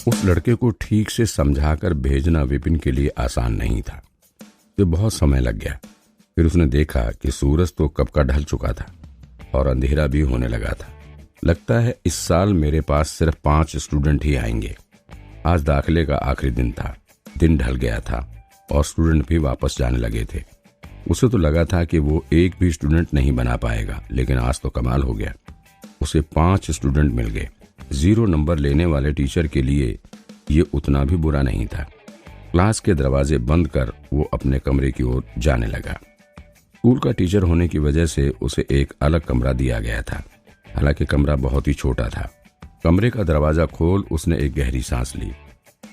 उस लड़के को ठीक से समझाकर भेजना विपिन के लिए आसान नहीं था। तो बहुत समय लग गया। फिर उसने देखा कि सूरज तो कब का ढल चुका था और अंधेरा भी होने लगा था। लगता है इस साल मेरे पास सिर्फ 5 स्टूडेंट ही आएंगे। आज दाखिले का आखिरी दिन था। दिन ढल गया था और स्टूडेंट भी वापस जाने लगे थे। उसे तो लगा था कि वो एक भी स्टूडेंट नहीं बना पाएगा, लेकिन आज तो कमाल हो गया। उसे 5 स्टूडेंट मिल गए। 0 नंबर लेने वाले टीचर के लिए ये उतना भी बुरा नहीं था। क्लास के दरवाजे बंद कर वो अपने कमरे की ओर जाने लगा। स्कूल का टीचर होने की वजह से उसे एक अलग कमरा दिया गया था। हालांकि कमरा बहुत ही छोटा था। कमरे का दरवाजा खोल उसने एक गहरी सांस ली।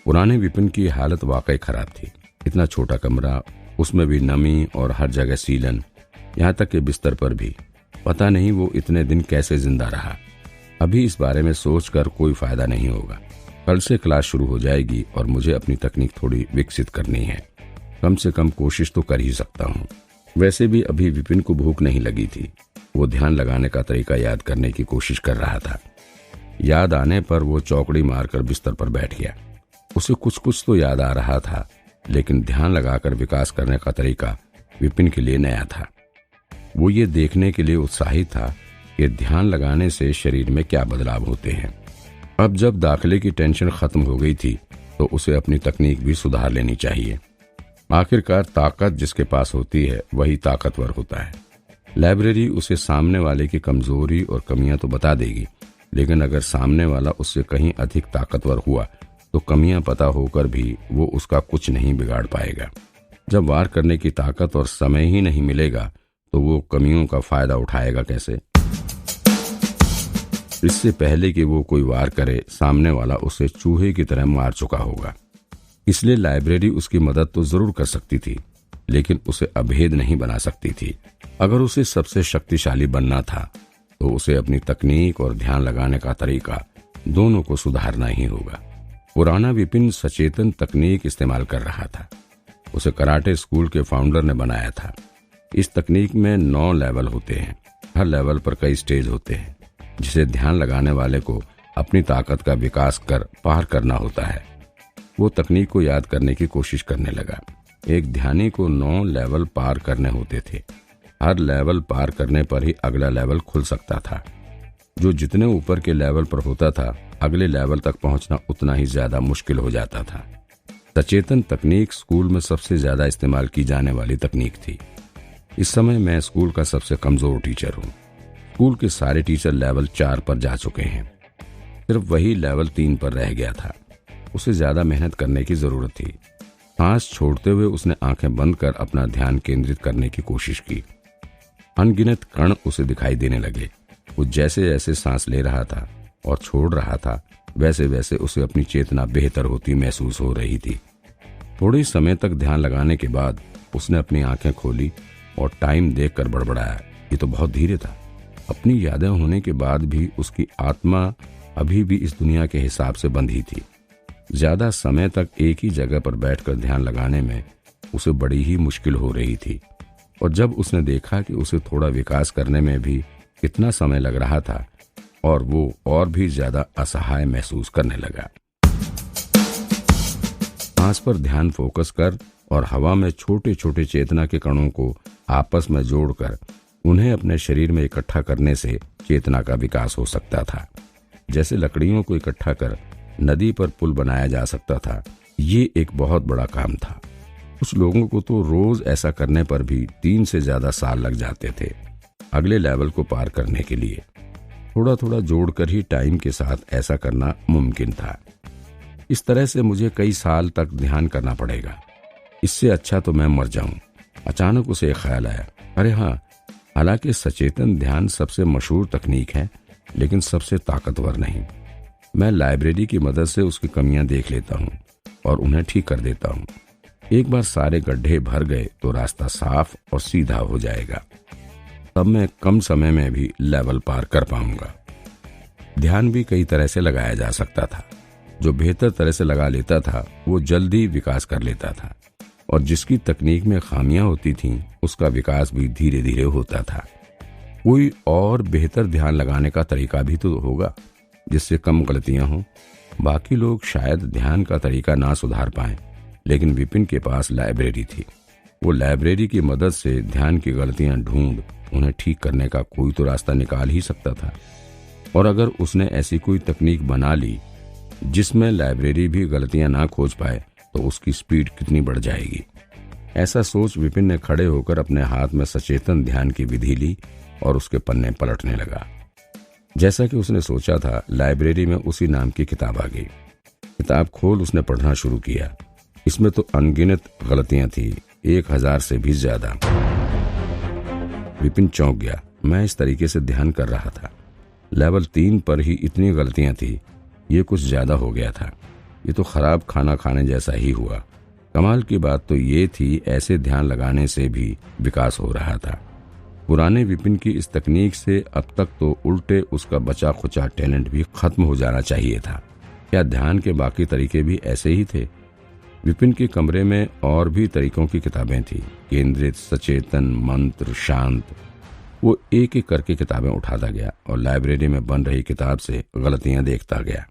पुराने विपिन की हालत वाकई खराब थी। इतना छोटा कमरा, उसमें भी नमी और हर जगह सीलन, यहाँ तक कि बिस्तर पर भी। पता नहीं वो इतने दिन कैसे जिंदा रहा। अभी इस बारे में सोचकर कोई फायदा नहीं होगा। कल से क्लास शुरू हो जाएगी और मुझे अपनी तकनीक थोड़ी विकसित करनी है। कम से कम कोशिश तो कर ही सकता हूँ। वैसे भी अभी विपिन को भूख नहीं लगी थी। वो ध्यान लगाने का तरीका याद करने की कोशिश कर रहा था। याद आने पर वो चौकड़ी मारकर बिस्तर पर बैठ गया। उसे कुछ कुछ तो याद आ रहा था, लेकिन ध्यान लगाकर विकास करने का तरीका विपिन के लिए नया था। वो ये देखने के लिए उत्साहित था कि ध्यान लगाने से शरीर में क्या बदलाव होते हैं। अब जब दाखिले की टेंशन खत्म हो गई थी तो उसे अपनी तकनीक भी सुधार लेनी चाहिए। आखिरकार ताकत जिसके पास होती है वही ताकतवर होता है। लाइब्रेरी उसे सामने वाले की कमजोरी और कमियां तो बता देगी, लेकिन अगर सामने वाला उससे कहीं अधिक ताकतवर हुआ तो कमियां पता होकर भी वो उसका कुछ नहीं बिगाड़ पाएगा। जब वार करने की ताकत और समय ही नहीं मिलेगा तो वो कमियों का फायदा उठाएगा कैसे? इससे पहले कि वो कोई वार करे, सामने वाला उसे चूहे की तरह मार चुका होगा। इसलिए लाइब्रेरी उसकी मदद तो जरूर कर सकती थी, लेकिन उसे अभेद नहीं बना सकती थी। अगर उसे सबसे शक्तिशाली बनना था तो उसे अपनी तकनीक और ध्यान लगाने का तरीका दोनों को सुधारना ही होगा। पुराना विपिन सचेतन तकनीक इस्तेमाल कर रहा था। उसे कराटे स्कूल के फाउंडर ने बनाया था। इस तकनीक में 9 लेवल होते हैं। हर लेवल पर कई स्टेज होते हैं, जिसे ध्यान लगाने वाले को अपनी ताकत का विकास कर पार करना होता है। वो तकनीक को याद करने की कोशिश करने लगा। एक ध्यानी को 9 लेवल पार करने होते थे। हर लेवल पार करने पर ही अगला लेवल खुल सकता था। जो जितने ऊपर के लेवल पर होता था, अगले लेवल तक पहुंचना उतना ही ज्यादा मुश्किल हो जाता था। सचेतन तकनीक स्कूल में सबसे ज्यादा इस्तेमाल की जाने वाली तकनीक थी। इस समय मैं स्कूल का सबसे कमजोर टीचर हूँ। स्कूल के सारे टीचर लेवल 4 पर जा चुके हैं। सिर्फ वही लेवल 3 पर रह गया था। उसे ज्यादा मेहनत करने की जरूरत थी। सांस छोड़ते हुए उसने आंखें बंद कर अपना ध्यान केंद्रित करने की कोशिश की। अनगिनत कण उसे दिखाई देने लगे। वो जैसे जैसे सांस ले रहा था और छोड़ रहा था, वैसे वैसे उसे अपनी चेतना बेहतर होती महसूस हो रही थी। थोड़े समय तक ध्यान लगाने के बाद उसने अपनी आंखें खोली और टाइम देखकर बड़बड़ाया। ये तो बहुत धीरे था। अपनी यादें होने के बाद भी उसकी आत्मा अभी भी इस दुनिया के हिसाब से बंधी थी। ज्यादा समय तक एक ही जगह पर बैठकर ध्यान लगाने में उसे बड़ी ही मुश्किल हो रही थी। और जब उसने देखा कि उसे थोड़ा विकास करने में भी कितना समय लग रहा था, और वो और भी ज्यादा असहाय महसूस करने लगा। सांस पर ध्यान फोकस कर और हवा में छोटे छोटे चेतना के कणों को आपस में जोड़कर उन्हें अपने शरीर में इकट्ठा करने से चेतना का विकास हो सकता था। जैसे लकड़ियों को इकट्ठा कर नदी पर पुल बनाया जा सकता था, ये एक बहुत बड़ा काम था। कुछ लोगों को तो रोज ऐसा करने पर भी 3 से ज्यादा साल लग जाते थे अगले लेवल को पार करने के लिए। थोड़ा थोड़ा जोड़कर ही टाइम के साथ ऐसा करना मुमकिन था। इस तरह से मुझे कई साल तक ध्यान करना पड़ेगा। इससे अच्छा तो मैं मर जाऊं। अचानक उसे एक ख्याल आया, अरे हाँ, हालांकि सचेतन ध्यान सबसे मशहूर तकनीक है, लेकिन सबसे ताकतवर नहीं। मैं लाइब्रेरी की मदद से उसकी कमियां देख लेता हूँ और उन्हें ठीक कर देता हूँ। एक बार सारे गड्ढे भर गए तो रास्ता साफ और सीधा हो जाएगा। तब मैं कम समय में भी लेवल पार कर पाऊंगा। ध्यान भी कई तरह से लगाया जा सकता था। जो बेहतर तरह से लगा लेता था वो जल्दी विकास कर लेता था, और जिसकी तकनीक में खामियां होती थीं उसका विकास भी धीरे धीरे होता था। कोई और बेहतर ध्यान लगाने का तरीका भी तो होगा। जिससे कम गलतियां हों। बाकी लोग शायद ध्यान का तरीका ना सुधार पाएं, लेकिन विपिन के पास लाइब्रेरी थी। वो लाइब्रेरी की मदद से ध्यान की गलतियां ढूंढ उन्हें ठीक करने का कोई तो रास्ता निकाल ही सकता था। और अगर उसने ऐसी कोई तकनीक बना ली जिसमें लाइब्रेरी भी गलतियां ना खोज पाए तो उसकी स्पीड कितनी बढ़ जाएगी। ऐसा सोच विपिन ने खड़े होकर अपने हाथ में सचेतन ध्यान की विधि ली और उसके पन्ने पलटने लगा। जैसा कि उसने सोचा था, लाइब्रेरी में उसी नाम की किताब आ गई। किताब खोल उसने पढ़ना शुरू किया। इसमें तो अनगिनत गलतियां थी, 1000 से भी ज्यादा। विपिन चौंक गया। मैं इस तरीके से ध्यान कर रहा था, लेवल 3 पर ही इतनी गलतियां थी, ये कुछ ज्यादा हो गया था। ये तो खराब खाना खाने जैसा ही हुआ। कमाल की बात तो ये थी, ऐसे ध्यान लगाने से भी विकास हो रहा था। पुराने विपिन की इस तकनीक से अब तक तो उल्टे उसका बचा खुचा टैलेंट भी खत्म हो जाना चाहिए था। क्या ध्यान के बाकी तरीके भी ऐसे ही थे? विपिन के कमरे में और भी तरीकों की किताबें थी, केंद्रित, सचेतन, मंत्र, शांत। वो एक एक करके किताबें उठाता गया और लाइब्रेरी में बन रही किताब से गलतियां देखता गया।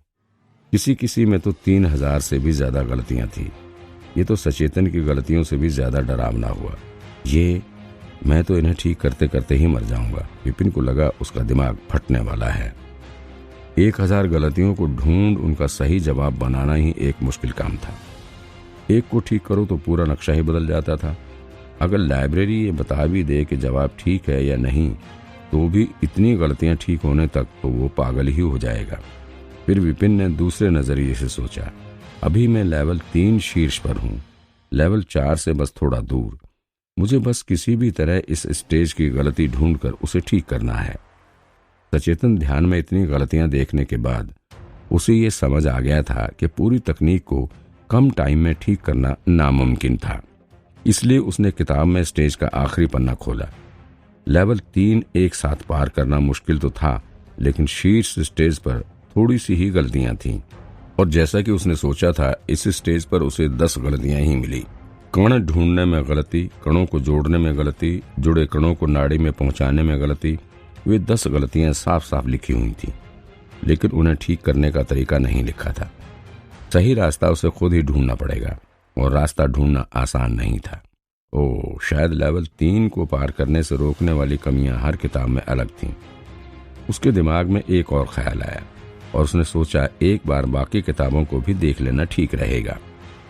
किसी किसी में तो 3000 से भी ज्यादा गलतियां थी। ये तो सचेतन की गलतियों से भी ज्यादा डरावना हुआ। मैं तो इन्हें ठीक करते करते ही मर जाऊंगा। विपिन को लगा उसका दिमाग फटने वाला है। 1000 गलतियों को ढूंढ उनका सही जवाब बनाना ही एक मुश्किल काम था। एक को ठीक करो तो पूरा नक्शा ही बदल जाता था। अगर लाइब्रेरी ये बता भी दे कि जवाब ठीक है या नहीं, तो भी इतनी गलतियां ठीक होने तक तो वो पागल ही हो जाएगा। फिर विपिन ने दूसरे नजरिए से सोचा, अभी मैं लेवल 3 शीर्ष पर हूँ, लेवल 4 से बस थोड़ा दूर। मुझे बस किसी भी तरह इस स्टेज की गलती ढूंढकर उसे ठीक करना है। सचेतन ध्यान में इतनी गलतियां देखने के बाद उसे ये समझ आ गया था कि पूरी तकनीक को कम टाइम में ठीक करना नामुमकिन था। इसलिए उसने किताब में स्टेज का आखिरी पन्ना खोला। लेवल 3 एक साथ पार करना मुश्किल तो था, लेकिन शीर्ष स्टेज पर थोड़ी सी ही गलतियां थीं। और जैसा कि उसने सोचा था, इस स्टेज पर उसे 10 गलतियां ही मिली। कण ढूंढने में गलती, कणों को जोड़ने में गलती, जुड़े कणों को नाड़ी में पहुंचाने में गलती। वे 10 गलतियां साफ साफ लिखी हुई थी, लेकिन उन्हें ठीक करने का तरीका नहीं लिखा था। सही रास्ता उसे खुद ही ढूंढना पड़ेगा, और रास्ता ढूंढना आसान नहीं था। शायद लेवल 3 को पार करने से रोकने वाली कमियां हर किताब में अलग थीं। उसके दिमाग में एक और ख्याल आया और उसने सोचा, एक बार बाकी किताबों को भी देख लेना ठीक रहेगा।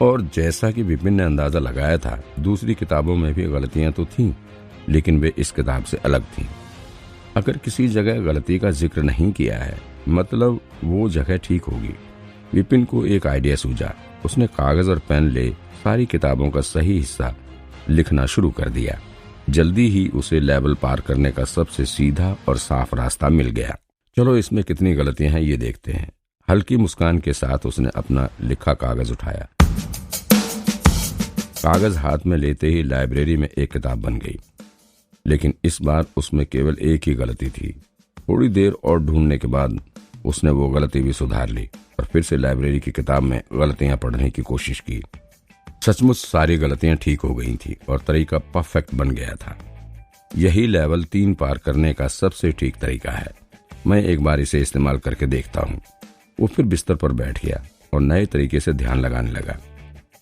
और जैसा कि विपिन ने अंदाजा लगाया था, दूसरी किताबों में भी गलतियां तो थीं, लेकिन वे इस किताब से अलग थीं। अगर किसी जगह गलती का जिक्र नहीं किया है, मतलब वो जगह ठीक होगी। विपिन को एक आइडिया सूझा। उसने कागज और पेन ले सारी किताबों का सही हिस्सा लिखना शुरू कर दिया। जल्दी ही उसे लेवल पार करने का सबसे सीधा और साफ रास्ता मिल गया। चलो इसमें कितनी गलतियां हैं ये देखते हैं। हल्की मुस्कान के साथ उसने अपना लिखा कागज उठाया। कागज हाथ में लेते ही लाइब्रेरी में एक किताब बन गई, लेकिन इस बार उसमें केवल एक ही गलती थी। थोड़ी देर और ढूंढने के बाद उसने वो गलती भी सुधार ली और फिर से लाइब्रेरी की किताब में गलतियां पढ़ने की कोशिश की। सचमुच सारी गलतियां ठीक हो गई थी और तरीका परफेक्ट बन गया था। यही लेवल 3 पार करने का सबसे ठीक तरीका है। मैं एक बार इसे इस्तेमाल करके देखता हूँ। वो फिर बिस्तर पर बैठ गया और नए तरीके से ध्यान लगाने लगा।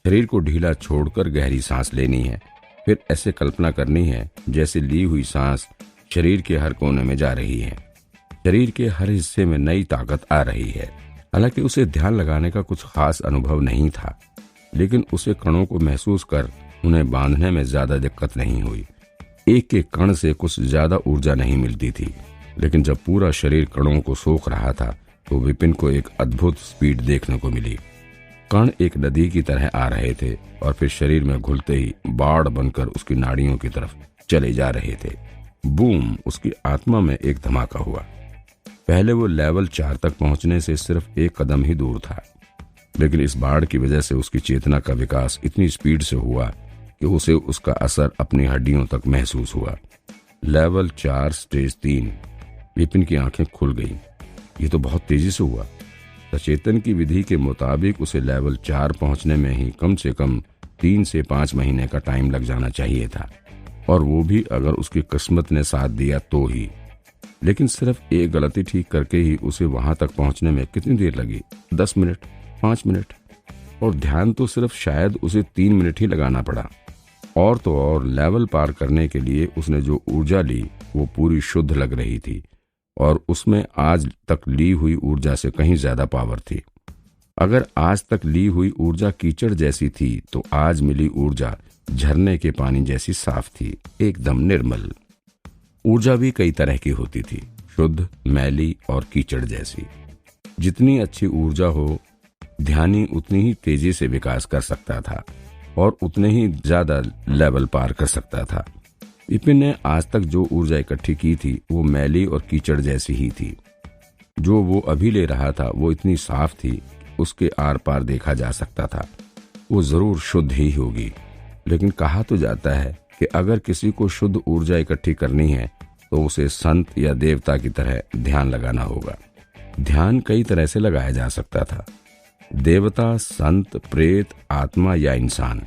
शरीर को ढीला छोड़कर गहरी सांस लेनी है। फिर ऐसे कल्पना करनी है जैसे ली हुई सांस शरीर के हर कोने में जा रही है। शरीर के हर हिस्से में नई ताकत आ रही है। हालांकि उसे ध्यान लगाने का कुछ खास अनुभव नहीं था, लेकिन उसे कणों को महसूस कर उन्हें बांधने में ज्यादा दिक्कत नहीं हुई। एक एक कण से कुछ ज्यादा ऊर्जा नहीं मिलती थी, लेकिन जब पूरा शरीर कणों को सोख रहा था तो विपिन को एक अद्भुत स्पीड देखने को मिली। कण एक नदी की तरह आ रहे थे और फिर शरीर में घुलते ही बाढ़ बनकर उसकी नाड़ियों की तरफ चले जा रहे थे। बूम! उसकी आत्मा में एक धमाका हुआ। पहले वो लेवल 4 तक पहुंचने से सिर्फ एक कदम ही दूर था, लेकिन इस बाढ़ की वजह से उसकी चेतना का विकास इतनी स्पीड से हुआ कि उसे उसका असर अपनी हड्डियों तक महसूस हुआ। Level 4 stage 3। विपिन की आंखें खुल गईं। ये तो बहुत तेजी से हुआ। सचेतन की विधि के मुताबिक उसे लेवल 4 पहुंचने में ही कम से कम 3 से 5 महीने का टाइम लग जाना चाहिए था, और वो भी अगर उसकी किस्मत ने साथ दिया तो ही। लेकिन सिर्फ एक गलती ठीक करके ही उसे वहां तक पहुंचने में कितनी देर लगी? 10 मिनट, 5 मिनट। और ध्यान तो सिर्फ शायद उसे 3 मिनट ही लगाना पड़ा। और तो और लेवल पार करने के लिए उसने जो ऊर्जा ली वो पूरी शुद्ध लग रही थी, और उसमें आज तक ली हुई ऊर्जा से कहीं ज्यादा पावर थी। अगर आज तक ली हुई ऊर्जा कीचड़ जैसी थी तो आज मिली ऊर्जा झरने के पानी जैसी साफ थी, एकदम निर्मल। ऊर्जा भी कई तरह की होती थी, शुद्ध, मैली और कीचड़ जैसी। जितनी अच्छी ऊर्जा हो, ध्यानी उतनी ही तेजी से विकास कर सकता था और उतने ही ज्यादा लेवल पार कर सकता था। विपिन ने आज तक जो ऊर्जा इकट्ठी की थी वो मैली और कीचड़ जैसी ही थी। जो वो अभी ले रहा था वो इतनी साफ थी, उसके आर पार देखा जा सकता था। वो जरूर शुद्ध ही होगी। लेकिन कहा तो जाता है कि अगर किसी को शुद्ध ऊर्जा इकट्ठी करनी है तो उसे संत या देवता की तरह ध्यान लगाना होगा। ध्यान कई तरह से लगाया जा सकता था। देवता, संत, प्रेत, आत्मा या इंसान,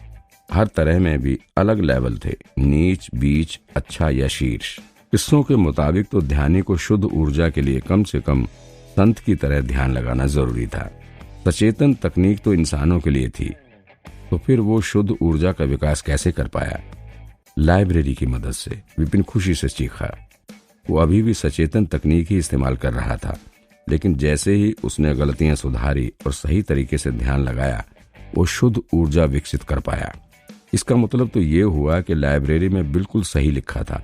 हर तरह में भी अलग लेवल थे, नीच, बीच, अच्छा या शीर्ष। किस्सों के मुताबिक तो ध्यानी को शुद्ध ऊर्जा के लिए कम से कम संत की तरह ध्यान लगाना जरूरी था। सचेतन तकनीक तो इंसानों के लिए थी, तो फिर वो शुद्ध ऊर्जा का विकास कैसे कर पाया? लाइब्रेरी की मदद से। विपिन खुशी से चीखा। वो अभी भी सचेतन तकनीक ही इस्तेमाल कर रहा था, लेकिन जैसे ही उसने गलतियां सुधारी और सही तरीके से ध्यान लगाया, वो शुद्ध ऊर्जा विकसित कर पाया। इसका मतलब तो ये हुआ कि लाइब्रेरी में बिल्कुल सही लिखा था,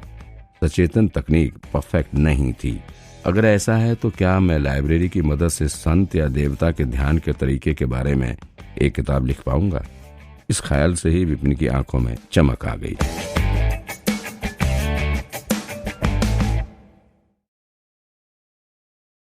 सचेतन तकनीक परफेक्ट नहीं थी। अगर ऐसा है तो क्या मैं लाइब्रेरी की मदद से संत या देवता के ध्यान के तरीके के बारे में एक किताब लिख पाऊंगा? इस ख्याल से ही विपिन की आंखों में चमक आ गई।